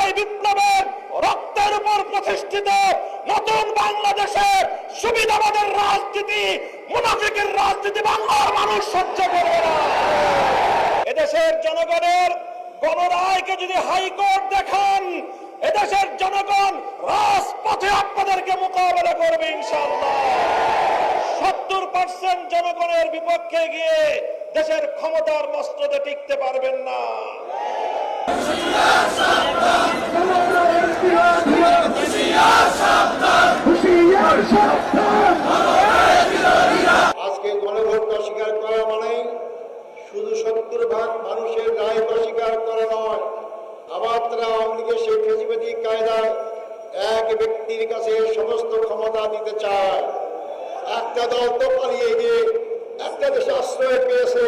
জুলাই বিপ্লবের রক্তের উপর প্রতিষ্ঠিত নতুন বাংলাদেশের সুবিধাবাদের রাজনীতি, মুনাফিকের রাজনীতি বাংলার মানুষ সহ্য করবে না। এদেশের জনগণের গণরায়কে যদি হাইকোর্ট দেখান, এদেশের জনগণ রাজপথে আপনাদেরকে মোকাবেলা করবে ইনশাআল্লাহ। 70% জনগণের বিপক্ষে গিয়ে দেশের ক্ষমতার মস্তদে টিকতে পারবেন না। আজকে গণভোট অস্বীকার করা মানে শুধু 70% মানুষের রায় অস্বীকার করা নয়, আবার তারা আওয়ামী লীগের সেই ফেসিবাদী কায়দায় এক ব্যক্তির কাছে সমস্ত ক্ষমতা দিতে চায়। একটা দল তো পালিয়ে গিয়ে একটা দেশে আশ্রয় পেয়েছে।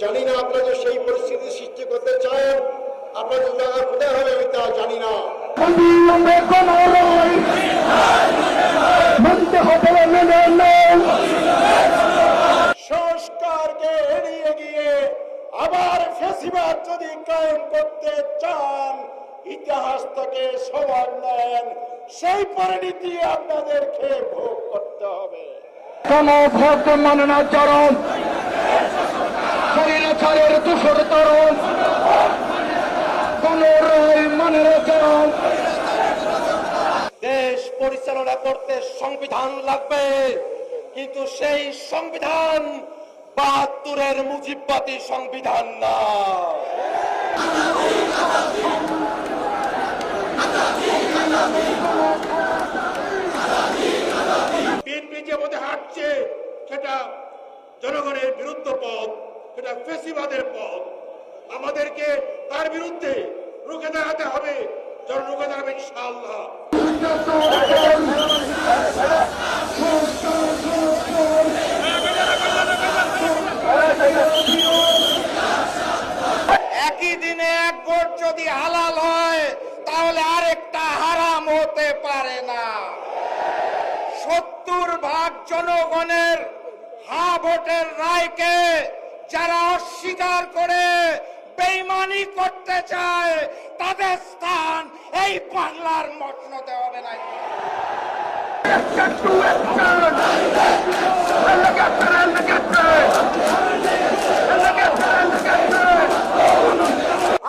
জানি না আপনারা যে সেই পরিস্থিতি সৃষ্টি করতে চান, আপনাদের জায়গা কোথায় হবে আমি তা জানি না। সংস্কারকে এড়িয়ে গিয়ে আবার ফেসিবাদ যদি কায়েম করতে চান, ইতিহাস থেকে সবার নেন, সেই পরিণতি আপনাদেরকে ভোগ করতে হবে। কোন ভোট মানে না চরম ছাড়ের তুষর তরম, কোন রায় মানে না চরম। দেশ পরিচালনা করতে সংবিধান লাগবে, কিন্তু সেই সংবিধান ৭২-এর মুজিববাদী সংবিধান না। বিএনপি যে পথে হাঁটছে সেটা জনগণের বিরুদ্ধ পথ, সেটা ফেসিবাদের পথ। আমাদেরকে তার বিরুদ্ধে রুখে দাঁড়াতে হবে, রুখে দাঁড়াবে ইনশাআল্লাহ। একই দিনে এক ভোট যদি হালাল হয়, তাহলে আরেকটা হারাম হতে পারে না। ৭০% জনগণের হা ভোটের রায়কে যারা অস্বীকার করে বেঈমানি করতে চায়, তাদের স্থান এই বাংলার মসনদে হবে না।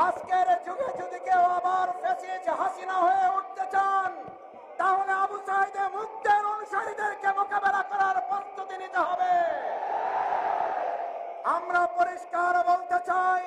আজকের যুগে যদি কেউ আবার ফ্যাসিস্ট হাসিনা হয়ে উঠতে চান, তাহলে আবু সাইদে মুক্তের অনুসারীদেরকে মোকাবেলা করার প্রস্তুতি নিতে হবে। আমরা পরিষ্কার বলতে চাই,